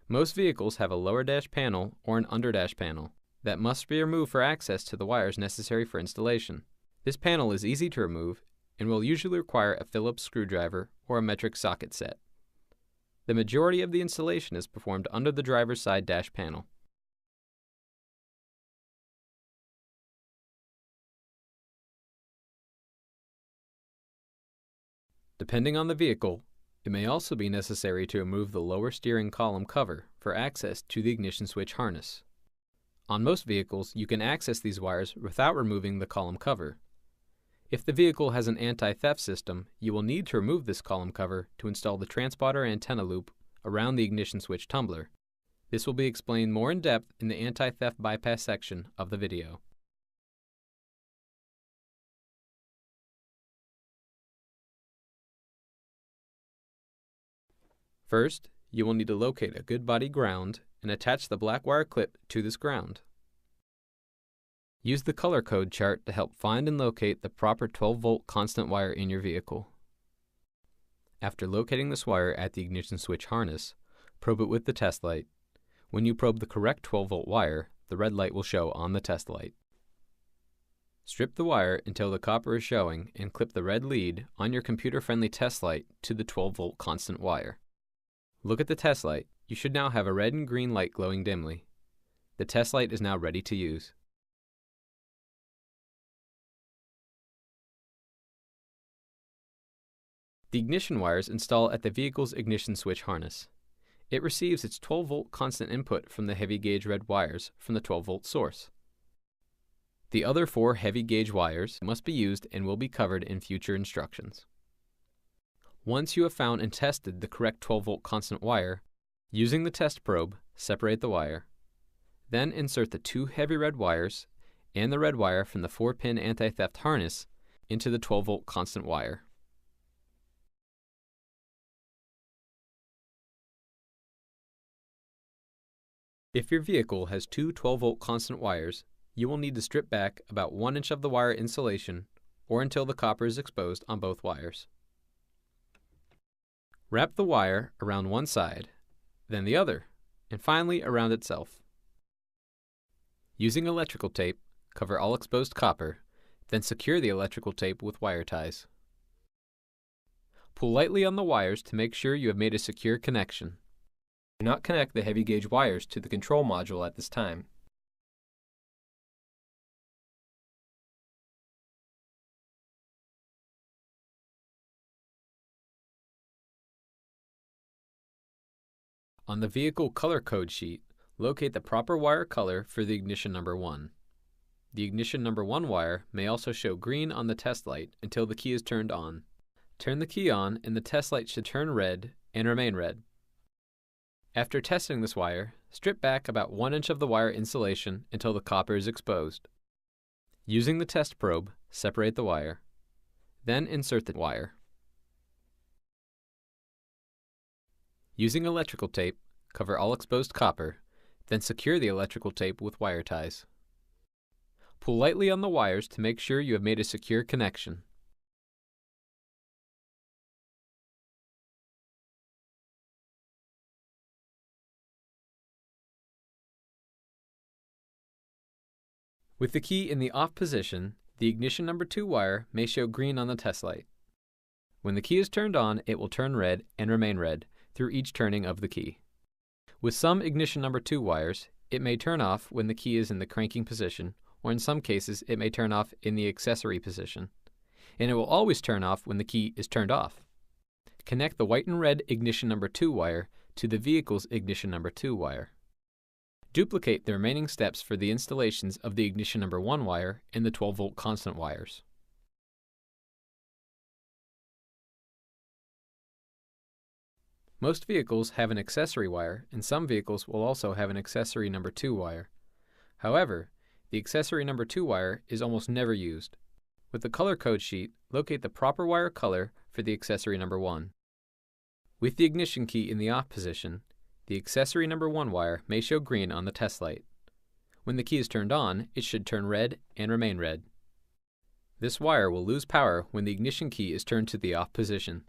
Most vehicles have a lower dash panel or an under dash panel that must be removed for access to the wires necessary for installation. This panel is easy to remove and will usually require a Phillips screwdriver or a metric socket set. The majority of the installation is performed under the driver's side dash panel. Depending on the vehicle, it may also be necessary to remove the lower steering column cover for access to the ignition switch harness. On most vehicles, you can access these wires without removing the column cover. If the vehicle has an anti-theft system, you will need to remove this column cover to install the transponder antenna loop around the ignition switch tumbler. This will be explained more in depth in the anti-theft bypass section of the video. First, you will need to locate a good body ground and attach the black wire clip to this ground. Use the color code chart to help find and locate the proper 12-volt constant wire in your vehicle. After locating this wire at the ignition switch harness, probe it with the test light. When you probe the correct 12-volt wire, the red light will show on the test light. Strip the wire until the copper is showing and clip the red lead on your computer-friendly test light to the 12-volt constant wire. Look at the test light. You should now have a red and green light glowing dimly. The test light is now ready to use. The ignition wires install at the vehicle's ignition switch harness. It receives its 12-volt constant input from the heavy gauge red wires from the 12-volt source. The other 4 heavy gauge wires must be used and will be covered in future instructions. Once you have found and tested the correct 12-volt constant wire, using the test probe, separate the wire. Then insert the 2 heavy red wires and the red wire from the 4-pin anti-theft harness into the 12-volt constant wire. If your vehicle has 2 12-volt constant wires, you will need to strip back about 1 inch of the wire insulation or until the copper is exposed on both wires. Wrap the wire around one side, then the other, and finally around itself. Using electrical tape, cover all exposed copper, then secure the electrical tape with wire ties. Pull lightly on the wires to make sure you have made a secure connection. Do not connect the heavy gauge wires to the control module at this time. On the vehicle color code sheet, locate the proper wire color for the ignition number 1. The ignition number 1 wire may also show green on the test light until the key is turned on. Turn the key on and the test light should turn red and remain red. After testing this wire, strip back about 1 inch of the wire insulation until the copper is exposed. Using the test probe, separate the wire. Then insert the wire. Using electrical tape, cover all exposed copper, then secure the electrical tape with wire ties. Pull lightly on the wires to make sure you have made a secure connection. With the key in the off position, the ignition number 2 wire may show green on the test light. When the key is turned on, it will turn red and remain red through each turning of the key. With some ignition number 2 wires, it may turn off when the key is in the cranking position, or in some cases it may turn off in the accessory position, and it will always turn off when the key is turned off. Connect the white and red ignition number 2 wire to the vehicle's ignition number 2 wire. Duplicate the remaining steps for the installations of the ignition number 1 wire and the 12-volt constant wires. Most vehicles have an accessory wire, and some vehicles will also have an accessory number 2 wire. However, the accessory number 2 wire is almost never used. With the color code sheet, locate the proper wire color for the accessory number 1. With the ignition key in the off position, the accessory number 1 wire may show green on the test light. When the key is turned on, it should turn red and remain red. This wire will lose power when the ignition key is turned to the off position.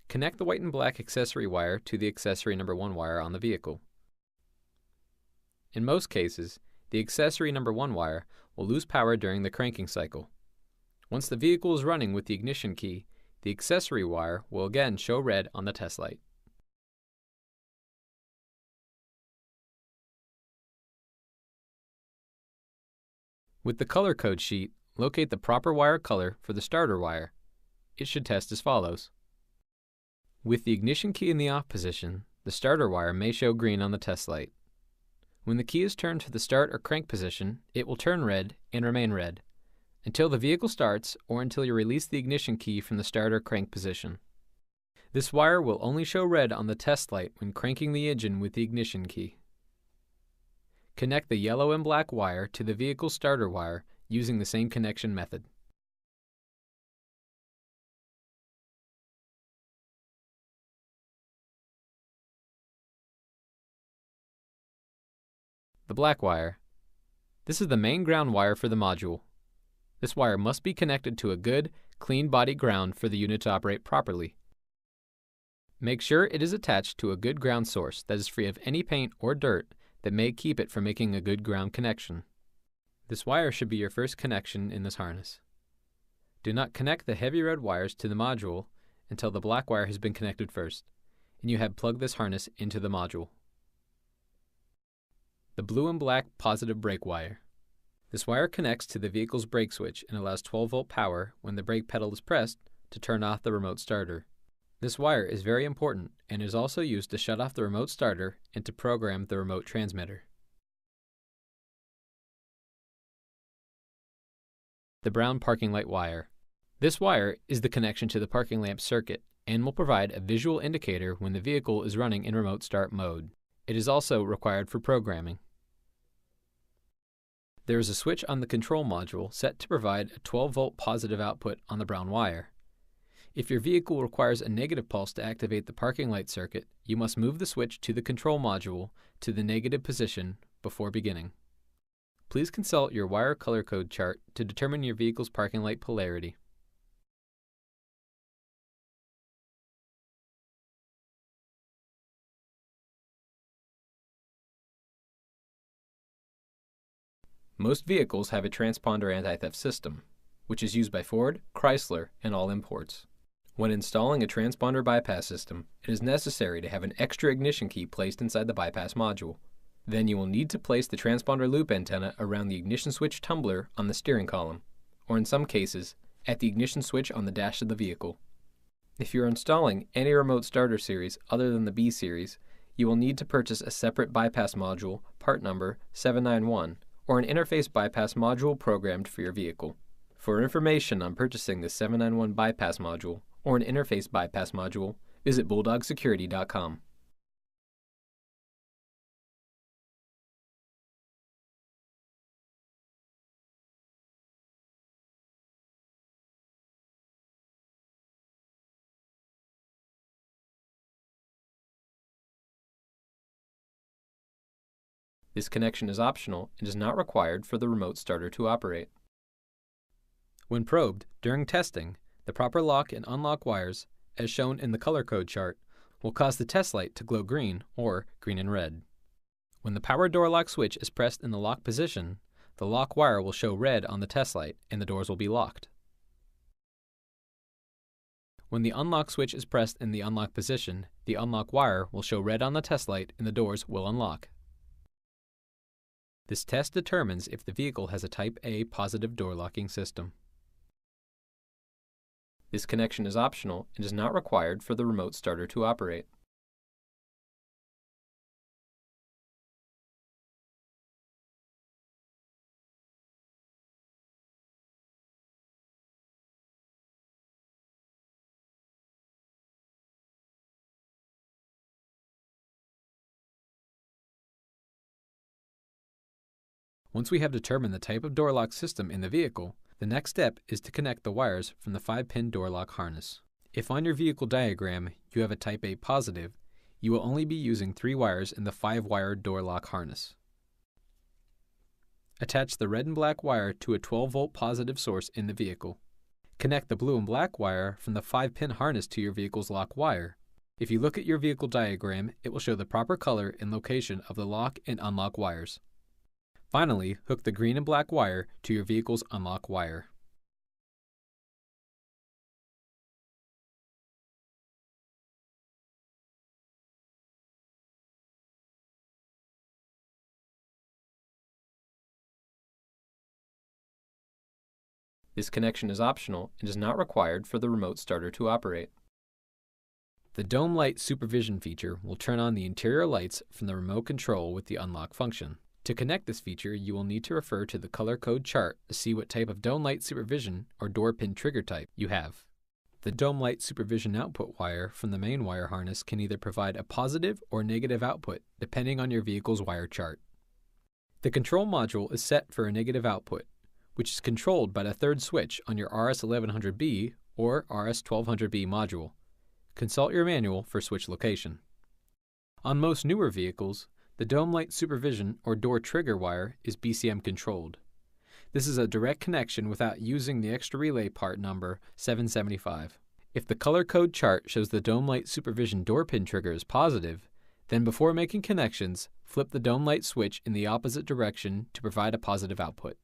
Connect the white and black accessory wire to the accessory number 1 wire on the vehicle. In most cases, the accessory number 1 wire will lose power during the cranking cycle. Once the vehicle is running with the ignition key, the accessory wire will again show red on the test light. With the color code sheet, locate the proper wire color for the starter wire. It should test as follows. With the ignition key in the off position, the starter wire may show green on the test light. When the key is turned to the start or crank position, it will turn red and remain red until the vehicle starts or until you release the ignition key from the start or crank position. This wire will only show red on the test light when cranking the engine with the ignition key. Connect the yellow and black wire to the vehicle's starter wire using the same connection method. The black wire. This is the main ground wire for the module. This wire must be connected to a good, clean body ground for the unit to operate properly. Make sure it is attached to a good ground source that is free of any paint or dirt that may keep it from making a good ground connection. This wire should be your first connection in this harness. Do not connect the heavy red wires to the module until the black wire has been connected first, and you have plugged this harness into the module. The blue and black positive brake wire. This wire connects to the vehicle's brake switch and allows 12-volt power when the brake pedal is pressed to turn off the remote starter. This wire is very important and is also used to shut off the remote starter and to program the remote transmitter. The brown parking light wire. This wire is the connection to the parking lamp circuit and will provide a visual indicator when the vehicle is running in remote start mode. It is also required for programming. There is a switch on the control module set to provide a 12-volt positive output on the brown wire. If your vehicle requires a negative pulse to activate the parking light circuit, you must move the switch to the control module to the negative position before beginning. Please consult your wire color code chart to determine your vehicle's parking light polarity. Most vehicles have a transponder anti-theft system, which is used by Ford, Chrysler, and all imports. When installing a transponder bypass system, it is necessary to have an extra ignition key placed inside the bypass module. Then you will need to place the transponder loop antenna around the ignition switch tumbler on the steering column, or in some cases, at the ignition switch on the dash of the vehicle. If you're installing any remote starter series other than the B series, you will need to purchase a separate bypass module, part number 791, or an interface bypass module programmed for your vehicle. For information on purchasing the 791 bypass module or an interface bypass module, visit bulldogsecurity.com. This connection is optional and is not required for the remote starter to operate. When probed during testing, the proper lock and unlock wires, as shown in the color code chart, will cause the test light to glow green or green and red. When the power door lock switch is pressed in the lock position, the lock wire will show red on the test light and the doors will be locked. When the unlock switch is pressed in the unlock position, the unlock wire will show red on the test light and the doors will unlock. This test determines if the vehicle has a Type A positive door locking system. This connection is optional and is not required for the remote starter to operate. Once we have determined the type of door lock system in the vehicle, the next step is to connect the wires from the 5-pin door lock harness. If on your vehicle diagram you have a Type A positive, you will only be using 3 wires in the 5-wire door lock harness. Attach the red and black wire to a 12-volt positive source in the vehicle. Connect the blue and black wire from the 5-pin harness to your vehicle's lock wire. If you look at your vehicle diagram, it will show the proper color and location of the lock and unlock wires. Finally, hook the green and black wire to your vehicle's unlock wire. This connection is optional and is not required for the remote starter to operate. The Dome Light Supervision feature will turn on the interior lights from the remote control with the unlock function. To connect this feature, you will need to refer to the color code chart to see what type of Dome Light Supervision or door pin trigger type you have. The Dome Light Supervision output wire from the main wire harness can either provide a positive or negative output depending on your vehicle's wire chart. The control module is set for a negative output, which is controlled by the third switch on your RS1100B or RS1200B module. Consult your manual for switch location. On most newer vehicles, the Dome Light Supervision or door trigger wire is BCM controlled. This is a direct connection without using the extra relay part number 775. If the color code chart shows the Dome Light Supervision door pin trigger is positive, then before making connections, flip the Dome Light switch in the opposite direction to provide a positive output.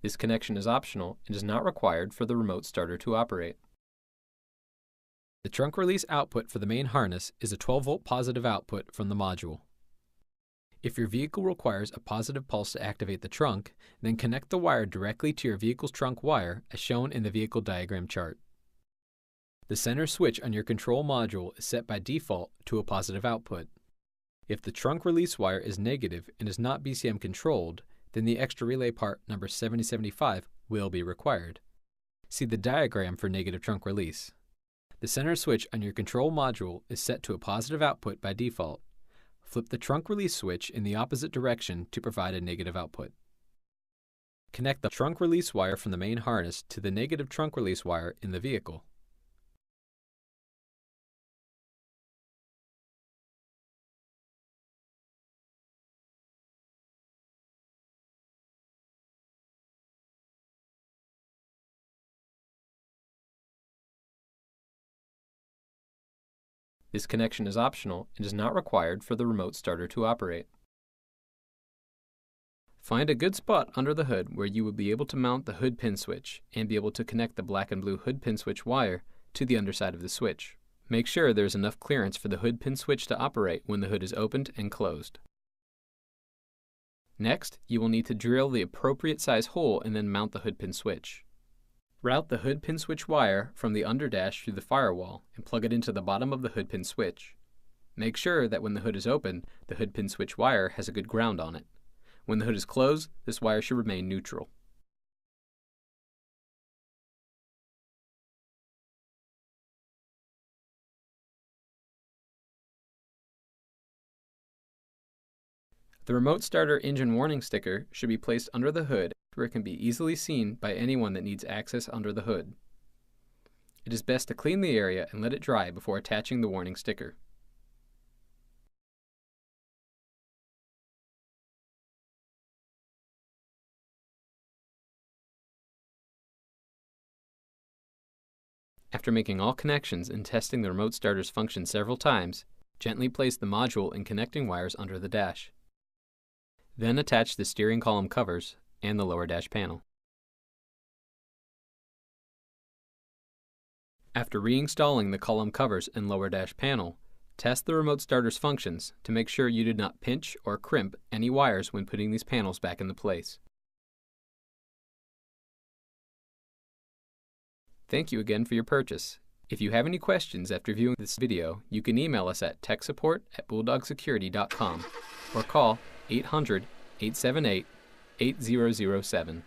This connection is optional and is not required for the remote starter to operate. The trunk release output for the main harness is a 12-volt positive output from the module. If your vehicle requires a positive pulse to activate the trunk, then connect the wire directly to your vehicle's trunk wire as shown in the vehicle diagram chart. The center switch on your control module is set by default to a positive output. If the trunk release wire is negative and is not BCM controlled, then the extra relay part number 7075 will be required. See the diagram for negative trunk release. The center switch on your control module is set to a positive output by default. Flip the trunk release switch in the opposite direction to provide a negative output. Connect the trunk release wire from the main harness to the negative trunk release wire in the vehicle. This connection is optional and is not required for the remote starter to operate. Find a good spot under the hood where you will be able to mount the hood pin switch and be able to connect the black and blue hood pin switch wire to the underside of the switch. Make sure there is enough clearance for the hood pin switch to operate when the hood is opened and closed. Next, you will need to drill the appropriate size hole and then mount the hood pin switch. Route the hood pin switch wire from the underdash through the firewall and plug it into the bottom of the hood pin switch. Make sure that when the hood is open, the hood pin switch wire has a good ground on it. When the hood is closed, this wire should remain neutral. The remote starter engine warning sticker should be placed under the hood where it can be easily seen by anyone that needs access under the hood. It is best to clean the area and let it dry before attaching the warning sticker. After making all connections and testing the remote starter's function several times, gently place the module and connecting wires under the dash. Then attach the steering column covers and the lower dash panel. After reinstalling the column covers and lower dash panel, test the remote starter's functions to make sure you did not pinch or crimp any wires when putting these panels back into place. Thank you again for your purchase. If you have any questions after viewing this video, you can email us at techsupport@bulldogsecurity.com or call 800-878-8007.